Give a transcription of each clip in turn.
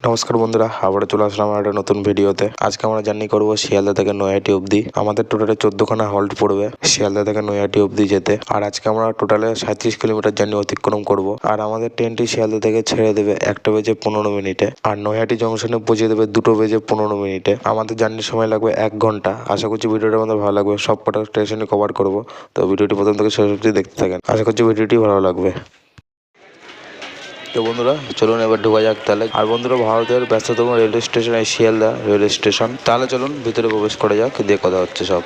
নমস্কার বন্ধুরা, আবারও চলে আসলাম একটা নতুন ভিডিওতে। আজকে আমরা জার্নি করব শিয়ালদা থেকে নৈহাটি অবধি। আমাদের টোটালে 14খানা হল্ট পড়বে শিয়ালদা থেকে নৈহাটি অবধি যেতে। আর আজকে আমরা টোটালে 37 কিলোমিটার জার্নি অতিক্রম করব। আর আমাদের ট্রেনটি শিয়ালদা থেকে ছেড়ে দেবে 1:15 আর নৈহাটি জংশনে পৌঁছে দেবে 2:15। আমাদের জার্নির সময় লাগবে 1 ঘন্টা। আশা করছি ভিডিওটা আমাদের ভালো লাগবে। সব কটা স্টেশনে কভার করব, তো ভিডিওটি প্রথম থেকে শেষ অবধি দেখতে থাকেন। আশা করছি ভিডিওটি ভালো লাগবে। তো বন্ধুরা চলুন এবার ঢোকা যাক তাহলে। আর বন্ধুরা, ভারতের ব্যস্ততম রেলওয়ে স্টেশন এই শিয়ালদা রেলওয়ে স্টেশন। তাহলে চলুন ভিতরে প্রবেশ করা যাক, দিয়ে কথা হচ্ছে সব।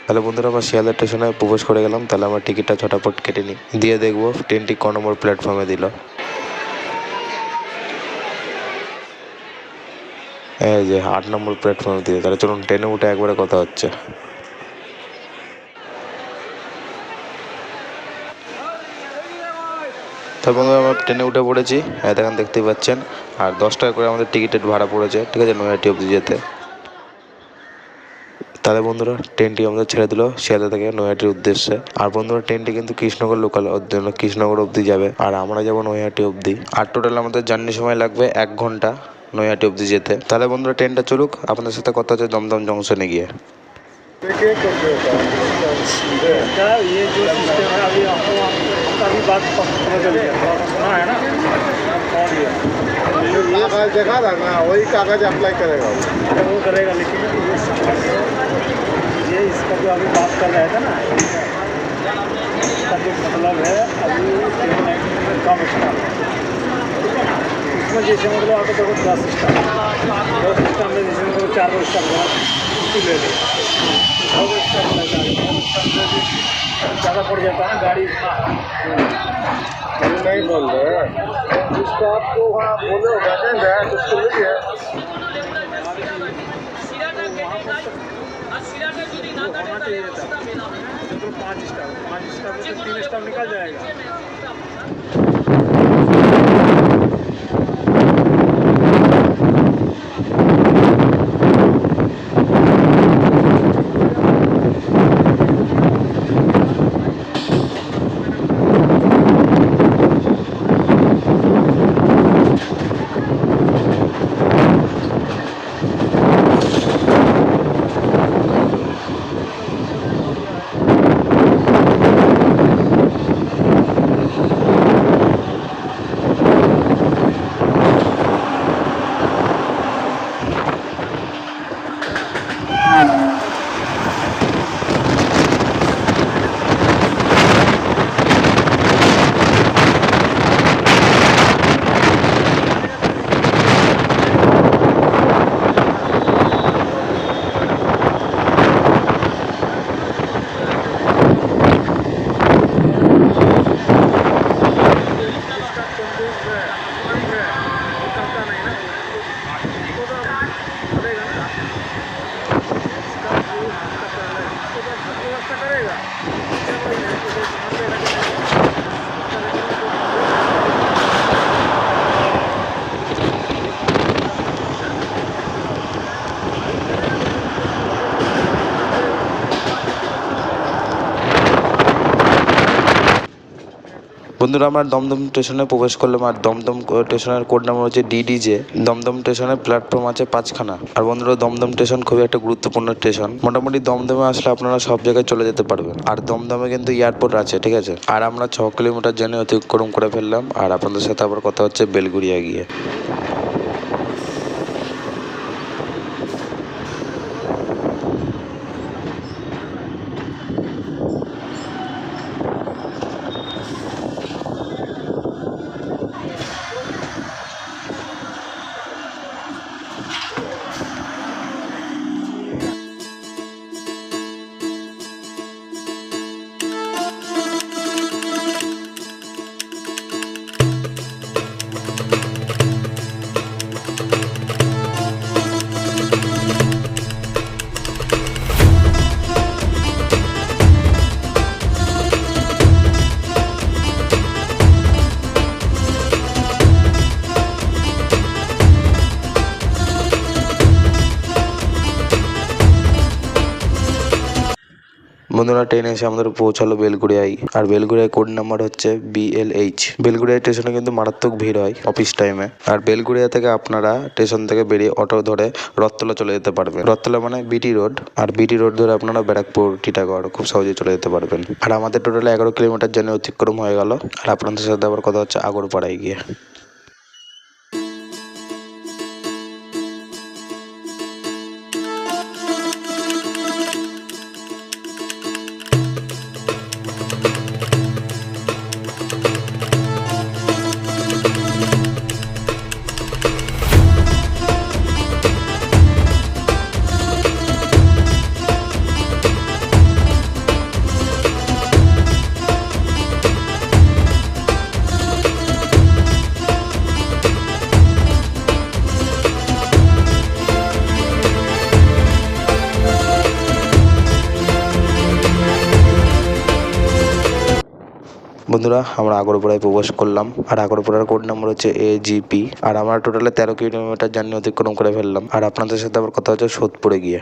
তাহলে বন্ধুরা আমরা শিয়ালদা স্টেশনে প্রবেশ করে গেলাম। তাহলে আমরা টিকিটটা ঝটাপট কেটে নিই, দিয়ে দেখবো ট্রেনটি ক নম্বর প্ল্যাটফর্মে দিল। এই যে 8 নম্বর প্ল্যাটফর্মে দিয়ে। তাহলে চলুন ট্রেনে উঠে একবারে কথা হচ্ছে। তো বন্ধুরা আমরা ট্রেনে উঠে পড়েছি, দেখেন দেখতেই পাচ্ছেন। আর 10 টাকা করে আমাদের টিকিটের ভাড়া পড়েছে, ঠিক আছে, নৈহাটি অবধি যেতে। তাহলে বন্ধুরা ট্রেনটি আমাদের ছেড়ে দিল শিয়ালদা থেকে নৈহাটির উদ্দেশ্যে। আর বন্ধুরা ট্রেনটি কিন্তু কৃষ্ণনগর লোকাল, ওর জন্য কৃষ্ণনগর অবধি যাবে, আর আমরা যাবো নৈহাটি অবধি। আর টোটাল আমাদের জার্নি সময় লাগবে 1 ঘন্টা নৈহাটি অবধি যেতে। তাহলে বন্ধুরা ট্রেনটা চলুক, আপনাদের সাথে কথা হচ্ছে দমদম জংশনে গিয়ে। देखा था ना, वही कागज अप्लाई करेगा वो करेगा, लेकिन ये इसका जो अभी बात कर रहा था ना, इसका जो मतलब है अभी कम स्टाफ उसमें, जैसे मतलब आपको देखो 10 स्टाफ में जैसे मतलब 4 स्टाफ ले ले, 6 स्टाफ ज़्यादा पड़ जाता है गाड़ी। नहीं बोल रहे जिसको आपको वहाँ बोले वैकेंट है उसको लीजिए। होना चाहिए था 5 स्टाफ में 3 स्टाफ निकल जाएगा। বন্ধুরা আমরা দমদম স্টেশনে প্রবেশ করলাম। আর দমদম স্টেশনের কোড নাম্বার হচ্ছে DDJ। দমদম স্টেশনের প্ল্যাটফর্ম আছে 5খানা। আর বন্ধুরা দমদম স্টেশন খুবই একটা গুরুত্বপূর্ণ স্টেশন। মোটামুটি দমদমে আসলে আপনারা সব জায়গায় চলে যেতে পারবেন। আর দমদমে কিন্তু এয়ারপোর্ট আছে, ঠিক আছে। আর আমরা 6 কিলোমিটার জার্নি অতিক্রম করে ফেললাম। আর আপনাদের সাথে আবার কথা হচ্ছে বেলগুড়িয়া গিয়ে। বন্ধুরা ট্রেনে এসে আমাদের পৌঁছালো বেলগুড়িয়ায়, আর বেলগুড়িয়ায় কোড নাম্বার হচ্ছে BLH। বেলগুড়িয়া স্টেশনে কিন্তু মারাত্মক ভিড় হয় অফিস টাইমে। আর বেলগুড়িয়া থেকে আপনারা স্টেশন থেকে বেরিয়ে অটো ধরে রথতলা চলে যেতে পারবেন। রথতলা মানে BT রোড, আর BT রোড ধরে আপনারা ব্যারাকপুর, টিটাগড় খুব সহজেই চলে যেতে পারবেন। আর আমাদের টোটালে 11 কিলোমিটার জার্নি অতিক্রম হয়ে গেল। আর আপনাদের সাথে আবার কথা হচ্ছে আগরপাড়ায় গিয়ে। বন্ধুরা আমরা আগরপাড়ায় প্রবেশ করলাম, আর আগরপাড়ার কোড নাম্বার হচ্ছে AGP। আর আমরা টোটালে 13 কিলোমিটার জার্নি অতিক্রম করে ফেললাম। আর আপনাদের সাথে আবার কথা হচ্ছে সোদপুরে গিয়ে।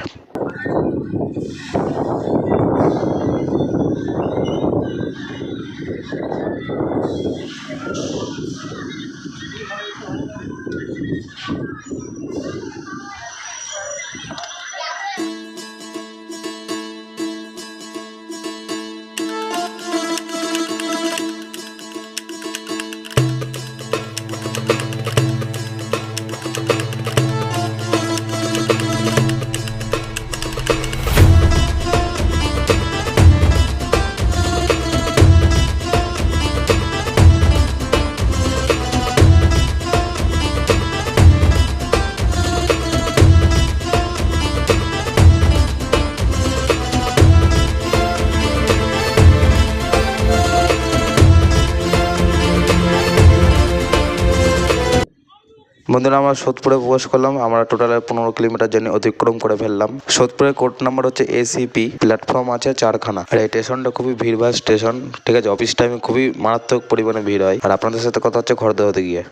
বন্ধুরা আমরা সোদপুরে প্রবেশ করলাম। আমরা টোটাল 15 কিলোমিটার জার্নি অতিক্রম করে ফেললাম। সোদপুরের কোড নাম্বার হচ্ছে ACP। প্ল্যাটফর্ম আছে 4খানা। আর এই স্টেশনটা খুবই ভিড়ভাড় স্টেশন, ঠিক আছে। অফিস টাইমে খুবই মারাত্মক পরিমাণে ভিড় হয়। আর আপনাদের সাথে কথা হচ্ছে খড়দহতে গিয়ে।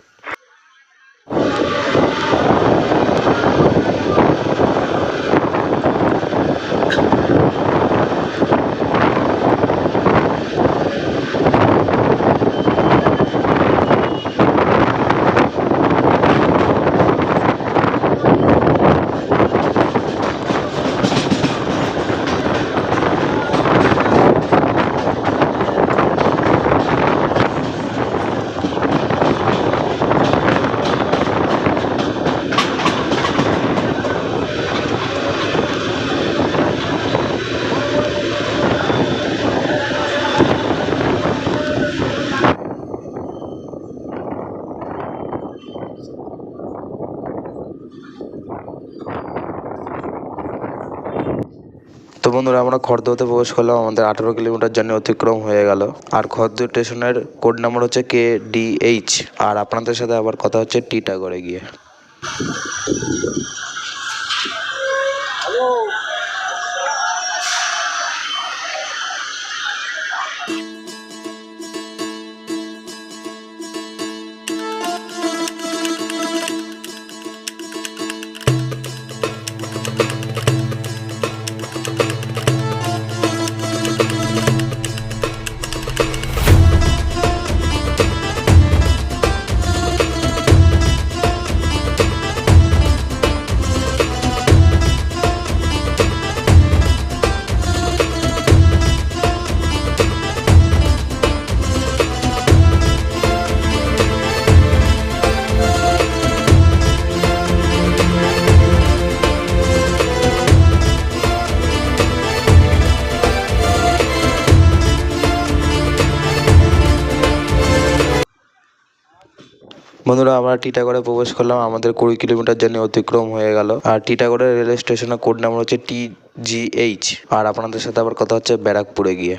তো বন্ধুরা আমরা খড়দহতে প্রবেশ করলাম। আমাদের 18 কিলোমিটার জার্নি অতিক্রম হয়ে গেল। আর খড়দহ স্টেশনের কোড নাম্বার হচ্ছে KDH। আর আপনাদের সাথে আবার কথা হচ্ছে টিটাগড়ে গিয়ে। বন্ধুরা আমরা টিটাগড়ে প্রবেশ করলাম। আমাদের 20 কিলোমিটার জার্নি অতিক্রম হয়ে গেল। আর টিটাগড়ের রেল স্টেশনের কোড নাম্বার হচ্ছে TGH। আর আপনাদের সাথে আবার কথা হচ্ছে ব্যারাকপুরে গিয়ে।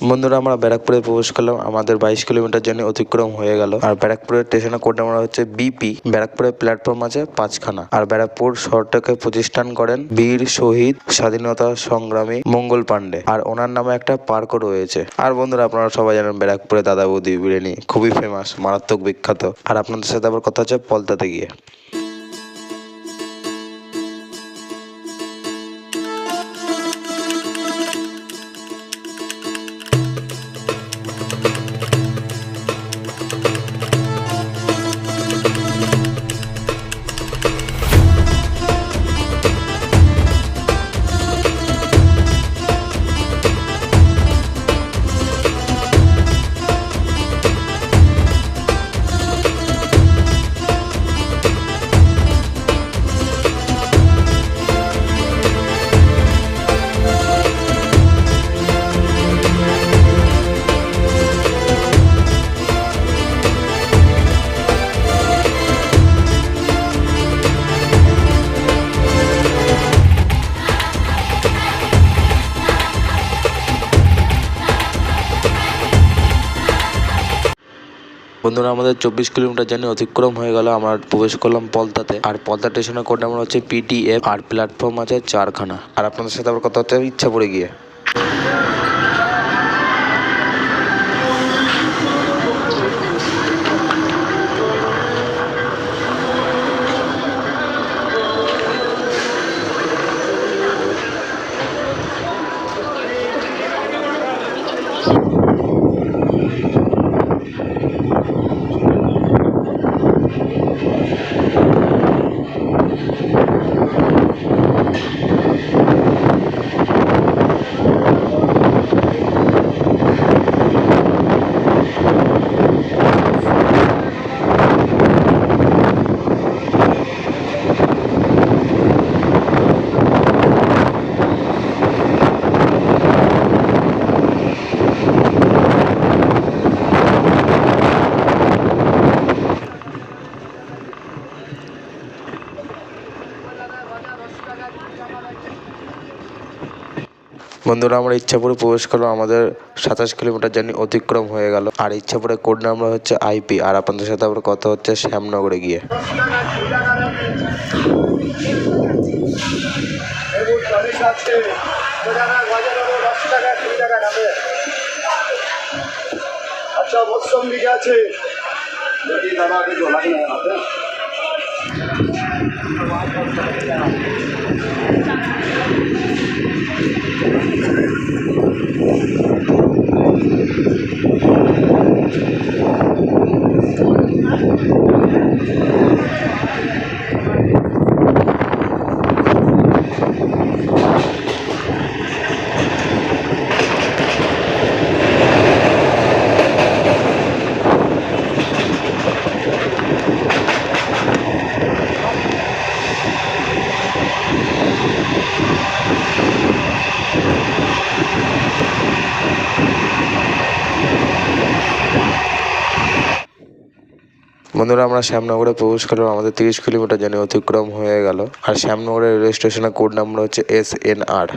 বন্ধুরা আমরা ব্যারাকপুরে প্রবেশ করলাম। আমাদের 22 কিলোমিটার জার্নি অতিক্রম হয়ে গেল। আর ব্যারাকপুরের স্টেশনের কোড নাম্বার হচ্ছে বিপি। ব্যারাকপুরের প্ল্যাটফর্ম আছে 5খানা। আর ব্যারাকপুর শহরটাকে প্রতিষ্ঠান করেন বীর শহীদ স্বাধীনতা সংগ্রামী মঙ্গল পাণ্ডে। আর ওনার নামে একটা পার্কও রয়েছে। আর বন্ধুরা আপনারা সবাই জানেন ব্যারাকপুরে দাদা বৌদি বিরিয়ানি খুবই ফেমাস, মারাত্মক বিখ্যাত। আর আপনাদের সাথে আবার কথা হচ্ছে পলতাতে গিয়ে। বন্ধুরা আমাদের 24 কিলোমিটার জার্নি অতিক্রম হয়ে গেল। আমরা প্রবেশ করলাম পলতাতে। আর পলতা স্টেশনের কোড নাম্বার হচ্ছে পিটিএফ। আর প্ল্যাটফর্ম আছে 4খানা। আর আপনাদের সাথে আবার কথা হচ্ছে ইচ্ছাপুরে গিয়ে। বন্ধুরা আমরা ইচ্ছাপুরে প্রবেশ করলাম। আমাদের 27 কিলোমিটার জার্নি অতিক্রম হয়ে গেল। আর ইচ্ছাপুরে কোড নাম্বার হচ্ছে আইপি। আর আপনাদের সাথে আবার কথা হচ্ছে শ্যামনগরে গিয়ে। আচ্ছা মৎস্যম লিখে আছে বন্ধুরা আমরা শ্যামনগরে প্রবেশ করলাম। আমাদের 30 কিলোমিটার জার্নি অতিক্রম হয়ে গেল। আর শ্যামনগরের রেল স্টেশনের কোড নাম্বার হচ্ছে SNR।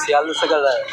सियाल से कर रहा है।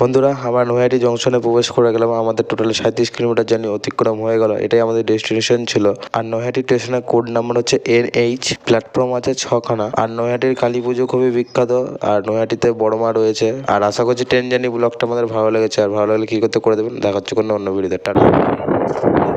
বন্ধুরা, আমরা নৈহাটি জংশনে প্রবেশ করে গেলাম। আমাদের টোটাল 37 কিলোমিটার জার্নি অতিক্রম হয়ে গেল। এটাই আমাদের ডেস্টিনেশন ছিল। আর নৈহাটি স্টেশনের কোড নাম্বার হচ্ছে NH। প্ল্যাটফর্ম আছে 6খানা। আর নৈহাটির কালী পুজো খুবই বিখ্যাত। আর নৈহাটিতে বড় মা রয়েছে। আর আশা করছি ট্রেন জার্নি ব্লগটা আমাদের ভালো লেগেছে। আর ভালো লাগলে কী করতে করে দেবেন, দেখা হচ্ছে কোনো অন্য ভিডিওতে। টাটা।